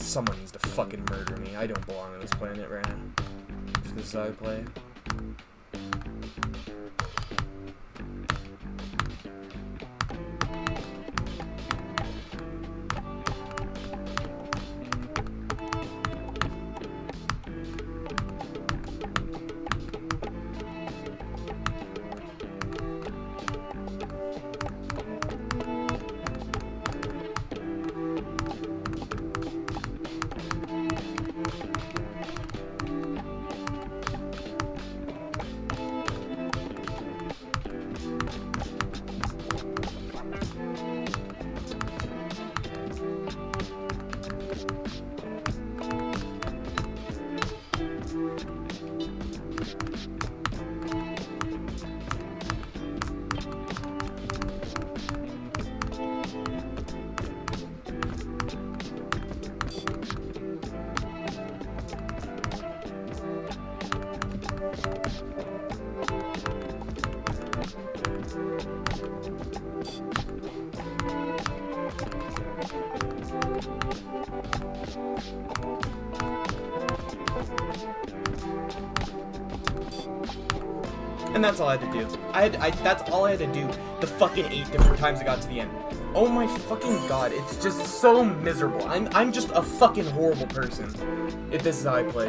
Someone needs to fucking murder me. I don't belong on this planet right now. If this is how I play. And that's all I had to do. That's all I had to do the fucking 8 different times I got to the end. Oh my fucking god, it's just so miserable. I'm just a fucking horrible person. If this is how I play.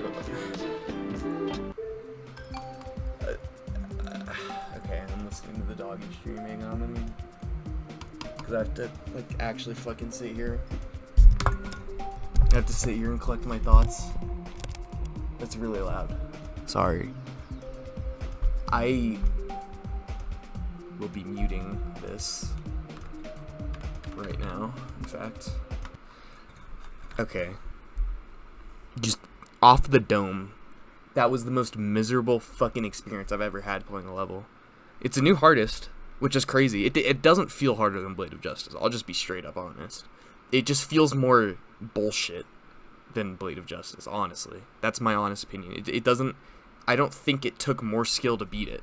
Okay, I'm listening to the doggy streaming on them. Because I have to, like, actually fucking sit here. I have to sit here and collect my thoughts. That's really loud. Sorry. I will be muting this right now, in fact. Okay. Just off the dome. That was the most miserable fucking experience I've ever had playing a level. It's a new hardest, which is crazy. It doesn't feel harder than Blade of Justice. I'll just be straight up honest. It just feels more bullshit than Blade of Justice, honestly. That's my honest opinion. It doesn't... I don't think it took more skill to beat it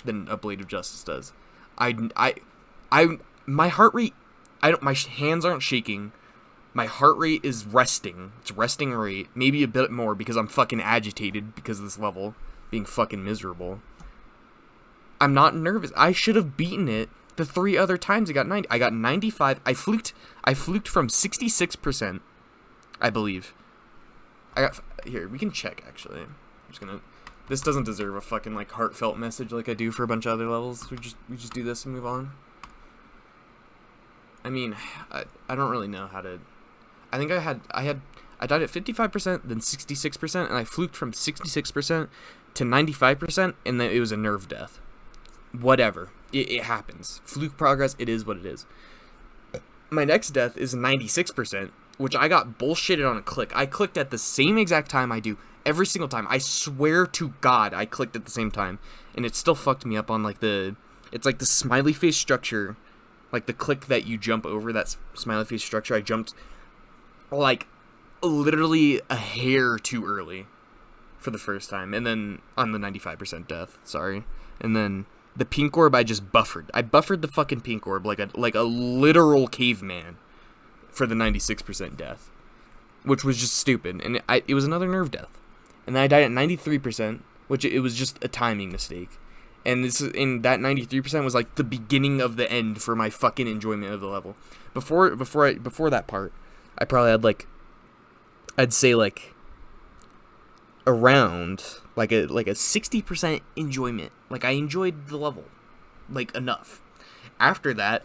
than a Blade of Justice does. My heart rate, my hands aren't shaking. My heart rate is resting. It's resting rate. Maybe a bit more because I'm fucking agitated because of this level being fucking miserable. I'm not nervous. I should have beaten it the 3 other times I got 90. I got 95. I fluked from 66%, I believe. Here, we can check actually. I'm just gonna... This doesn't deserve a fucking, like, heartfelt message like I do for a bunch of other levels. We just do this and move on. I mean, I don't really know how to... I think I died at 55%, then 66%, and I fluked from 66% to 95%, and then it was a nerve death. Whatever. It happens. Fluke progress, it is what it is. My next death is 96%, which I got bullshitted on a click. I clicked at the same exact time I do every single time. I swear to God I clicked at the same time. And it still fucked me up on, like, it's like the smiley face structure. Like, the click that you jump over that smiley face structure. I jumped, like, literally a hair too early for the first time. And then, on the 95% death, sorry. And then, the pink orb I just buffered. I buffered the fucking pink orb like a literal caveman for the 96% death. Which was just stupid. And it was another nerve death. And then I died at 93%, which it was just a timing mistake. And that 93% was like the beginning of the end for my fucking enjoyment of the level. Before that part, I probably had like, I'd say like around like a 60% enjoyment. Like I enjoyed the level, like enough. After that,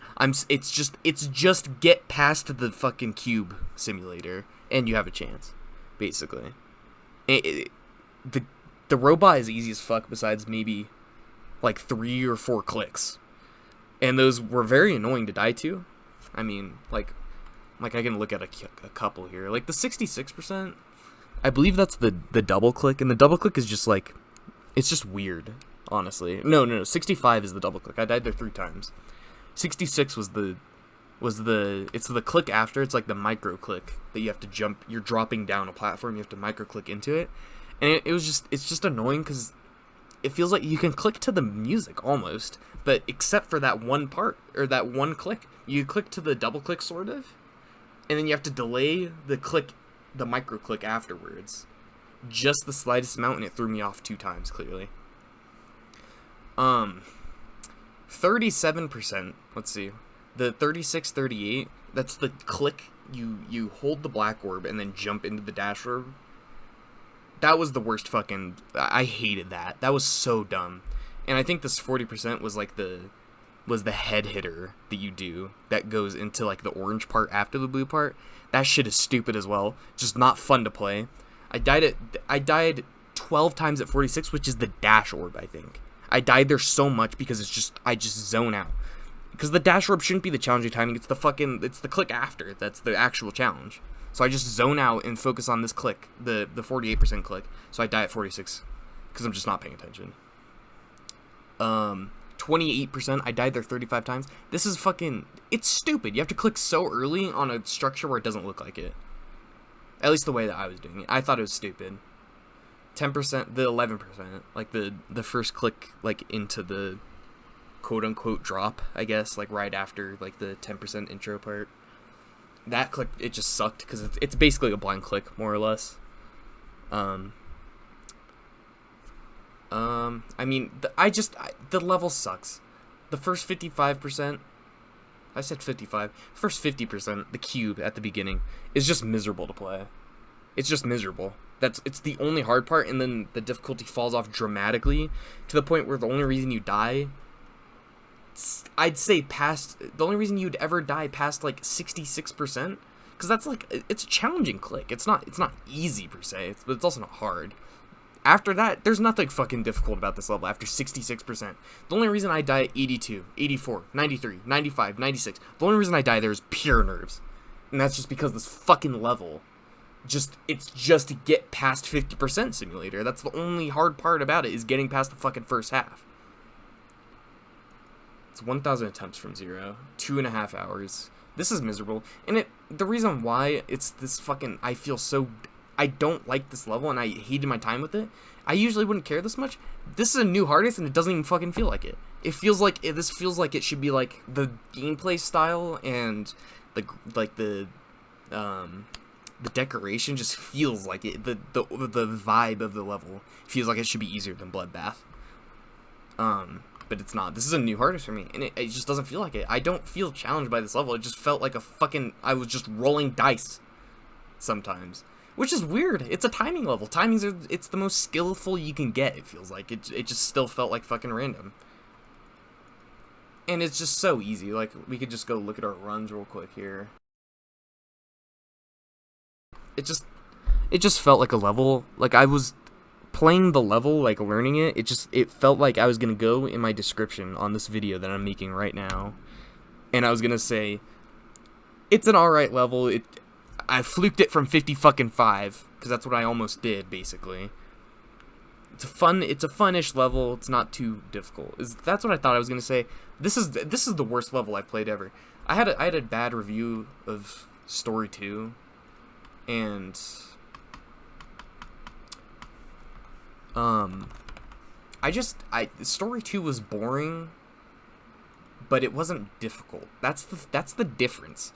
it's just get past the fucking cube simulator and you have a chance, basically. The robot is easy as fuck besides maybe like 3 or 4 clicks. And those were very annoying to die to. I mean, like I can look at a couple here. Like the 66%, I believe that's the double click, and the double click is just like, it's just weird, honestly. No, 65 is the double click. I died there 3 times. 66 was it's the click after. It's like the micro click that you have to jump. You're dropping down a platform. You have to micro click into it, and it's just annoying because it feels like you can click to the music almost, but except for that one part or that one click, you click to the double click sort of, and then you have to delay the click the micro click afterwards. Just the slightest amount, and it threw me off 2 times, clearly. 37%, let's see. The 36-38, that's the click, you hold the black orb and then jump into the dash orb. That was the worst fucking, I hated that. That was so dumb. And I think this 40% was like the head hitter that you do that goes into like the orange part after the blue part. That shit is stupid as well. Just not fun to play. I died 12 times at 46, which is the dash orb, I think. I died there so much because I just zone out. Because the dash orb shouldn't be the challenging timing, it's the click after that's the actual challenge. So I just zone out and focus on this click, the 48% click. So I die at 46 because I'm just not paying attention. 28%, I died there 35 times. This is fucking, it's stupid. You have to click so early on a structure where it doesn't look like it. At least the way that I was doing it. I thought it was stupid. 10%, the 11%, like the first click, like into the quote-unquote drop, I guess, like right after like the 10% intro part. That click, it just sucked because it's basically a blind click, more or less. I mean, the level sucks. The first 55%, I said 55, first 50%, the cube at the beginning, is just miserable to play. It's just miserable. It's the only hard part, and then the difficulty falls off dramatically to the point where the only reason you die, I'd say the only reason you'd ever die past like 66%, because that's like, it's a challenging click. It's not easy per se, but it's also not hard. After that, there's nothing fucking difficult about this level after 66%. The only reason I die at 82, 84, 93, 95, 96, the only reason I die there is pure nerves. And that's just because this fucking level, it's just to get past 50% simulator. That's the only hard part about it, is getting past the fucking first half. It's 1,000 attempts from 0, 2.5 hours. This is miserable. And the reason why it's this fucking, I don't like this level and I hated my time with it. I usually wouldn't care this much. This is a new hardest and it doesn't even fucking feel like it. This feels like it should be like the gameplay style, and the decoration just feels like it. The vibe of the level feels like it should be easier than Bloodbath. But it's not. This is a new hardest for me, and it just doesn't feel like it. I don't feel challenged by this level. It just felt like I was just rolling dice sometimes. Which is weird. It's a timing level. It's the most skillful you can get, it feels like. It just still felt like fucking random. And it's just so easy. Like, we could just go look at our runs real quick here. It just felt like a level. Like, I was playing the level, like, learning it. It felt like I was gonna go in my description on this video that I'm making right now. And I was gonna say, it's an alright level. I fluked it from 50-5, because that's what I almost did, basically. It's a fun-ish level. It's not too difficult. That's what I thought I was gonna say. This is the worst level I've played ever. I had a bad review of Story 2, and Story 2 was boring, but it wasn't difficult. That's the difference.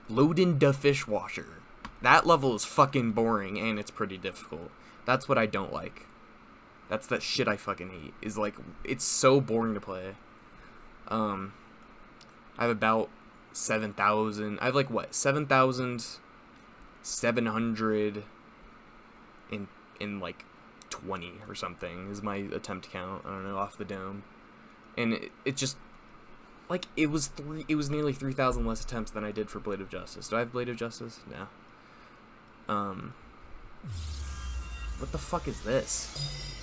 Lodin the Fishwasher. That level is fucking boring and it's pretty difficult. That's what I don't like. That's that shit I fucking hate. Is like, it's so boring to play. I have about 7,000. I have like what? 7,700 in like 20 or something is my attempt count. I don't know, off the dome. And it just, like, it was nearly 3,000 less attempts than I did for Blade of Justice. Do I have Blade of Justice? No. What the fuck is this?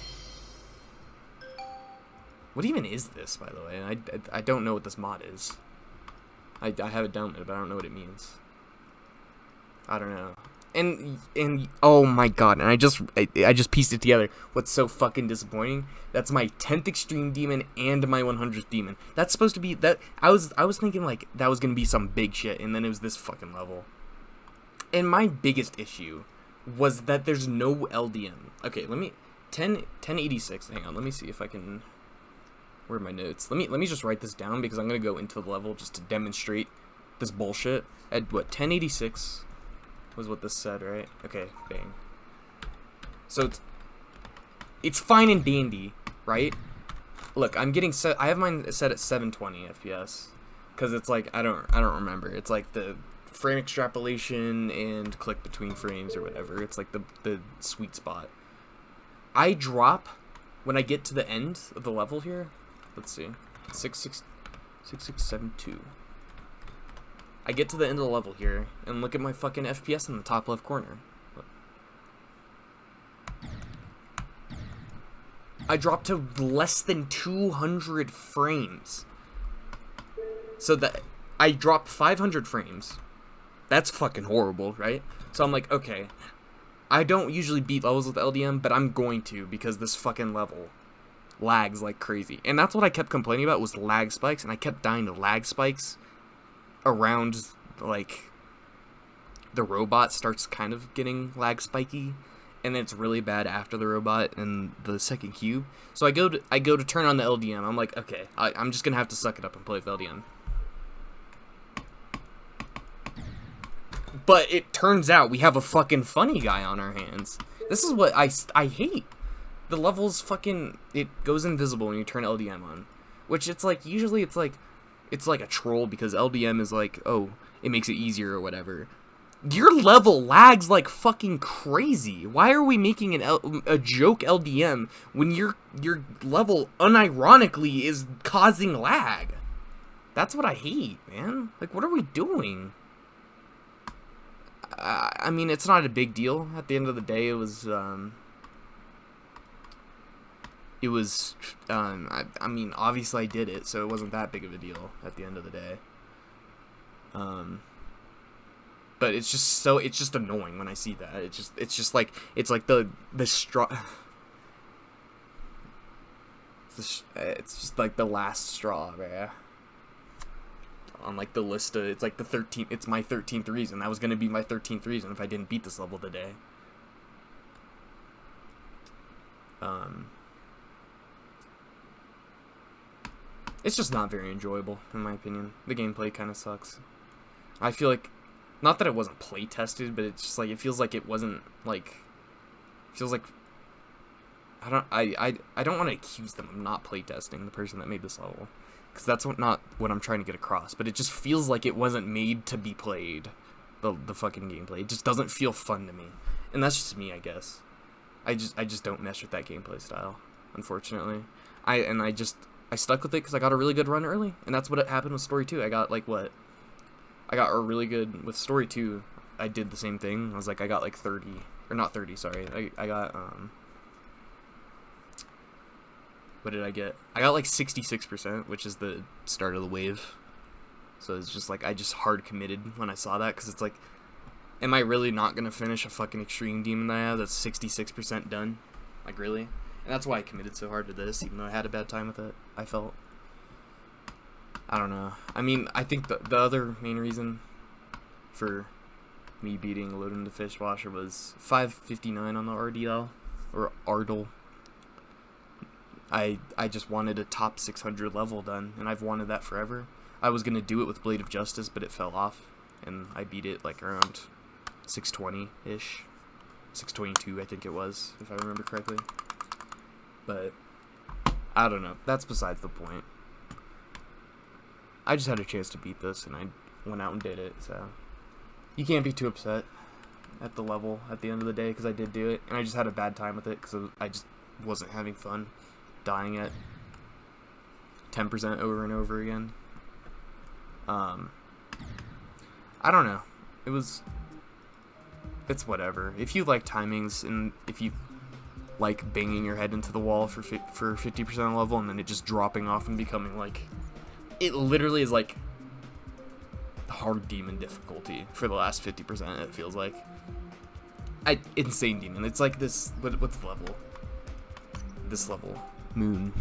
What even is this, by the way? I don't know what this mod is. I have it downloaded, but I don't know what it means. I don't know. And oh my god, and I just pieced it together. What's so fucking disappointing? That's my 10th extreme demon and my 100th demon. That's supposed to be that. I was thinking like that was gonna be some big shit, and then it was this fucking level. And my biggest issue was that there's no LDM. Okay, let me 1086. Hang on, let me see if I can. Where are my notes? Let me just write this down because I'm gonna go into the level just to demonstrate this bullshit. At what, 1086? was what this said, right? Okay, bang. So it's fine and dandy, right? Look, I'm getting set. I have mine set at 720 FPS, because it's like I don't remember. It's like the frame extrapolation and click between frames or whatever. It's like the sweet spot. I drop when I get to the end of the level here. Let's see, 6672. I get to the end of the level here and look at my fucking FPS in the top left corner. I dropped to less than 200 frames. So that I dropped 500 frames. That's fucking horrible, right? So I'm like, okay, I don't usually beat levels with LDM, but I'm going to, because this fucking level lags like crazy. And that's what I kept complaining about, was lag spikes, and I kept dying to lag spikes around, like, the robot starts kind of getting lag spiky, and then it's really bad after the robot and the second cube. So I go to turn on the LDM. I'm like, okay, I'm just gonna have to suck it up and play with LDM. But it turns out we have a fucking funny guy on our hands. This is what I hate. The levels fucking, it goes invisible when you turn LDM on. Which it's like, usually it's like a troll, because LDM is like, oh, it makes it easier or whatever. Your level lags like fucking crazy. Why are we making a joke LDM when your level unironically is causing lag? That's what I hate, man. Like, what are we doing? I mean, it's not a big deal. At the end of the day, I mean, obviously I did it, so it wasn't that big of a deal at the end of the day. But it's just annoying when I see that. It's just like the straw. It's just like the last straw, man. On like the list of, it's like the 13th, it's my 13th reason. That was gonna be my 13th reason if I didn't beat this level today. It's just not very enjoyable, in my opinion. The gameplay kind of sucks. I feel like, not that it wasn't play tested, but it's just like, it feels like it wasn't, like, feels like, I don't want to accuse them of not play testing the person that made this level, because that's not what I'm trying to get across, but it just feels like it wasn't made to be played, the fucking gameplay. It just doesn't feel fun to me, and that's just me, I guess. I just don't mesh with that gameplay style, unfortunately. I stuck with it because I got a really good run early, and that's what happened with Story 2. I got, like, I got a really good, with Story 2, I did the same thing. I got, like, 30, or not 30, sorry. I got, what did I get? I got, like, 66%, which is the start of the wave. So it's just, like, I just hard committed when I saw that, because it's, like, am I really not going to finish a fucking extreme demon that I have that's 66% done? Like, really? And that's why I committed so hard to this, even though I had a bad time with it, I felt. I don't know. I mean, I think the other main reason for me beating Lodin the Fishwasher was 559 on the RDL, or Ardle. I just wanted a top 600 level done, and I've wanted that forever. I was going to do it with Blade of Justice, but it fell off, and I beat it, like, around 620-ish. 622, I think it was, if I remember correctly. But, I don't know. That's besides the point. I just had a chance to beat this, and I went out and did it, so. You can't be too upset at the level at the end of the day, because I did do it, and I just had a bad time with it, because I just wasn't having fun dying at 10% over and over again. I don't know. It's whatever. If you like timings, and if you like banging your head into the wall for 50% level, and then it just dropping off and becoming like, it literally is like hard demon difficulty for the last 50%, it feels like. Insane demon. It's like this, what's the level? This level. Moon.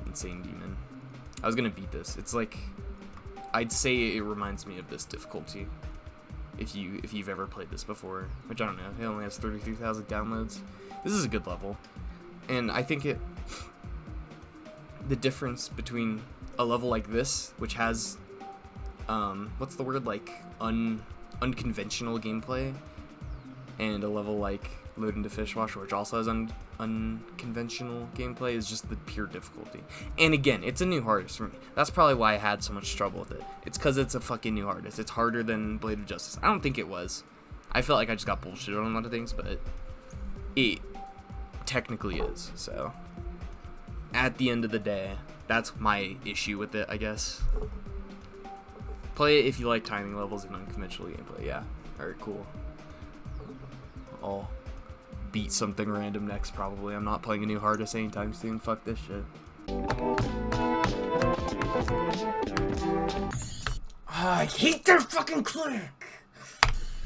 Insane demon. I was gonna beat this. It's like, I'd say it reminds me of this difficulty. If you've ever played this before, which I don't know, it only has 33,000 downloads. This is a good level, and I think the difference between a level like this, which has what's the word, like, unconventional gameplay, and a level like Lodin to Fishwash, which also has unconventional gameplay, is just the pure difficulty. And again, it's a new hardest for me. That's probably why I had so much trouble with it. It's because it's a fucking new hardest. It's harder than Blade of Justice. I don't think it was. I felt like I just got bullshit on a lot of things, but it technically is. So at the end of the day, that's my issue with it, I guess. Play it if you like timing levels and unconventional gameplay. Yeah. Alright, cool. I'll beat something random next, probably. I'm not playing a new hardest anytime soon. Fuck this shit. I hate their fucking click!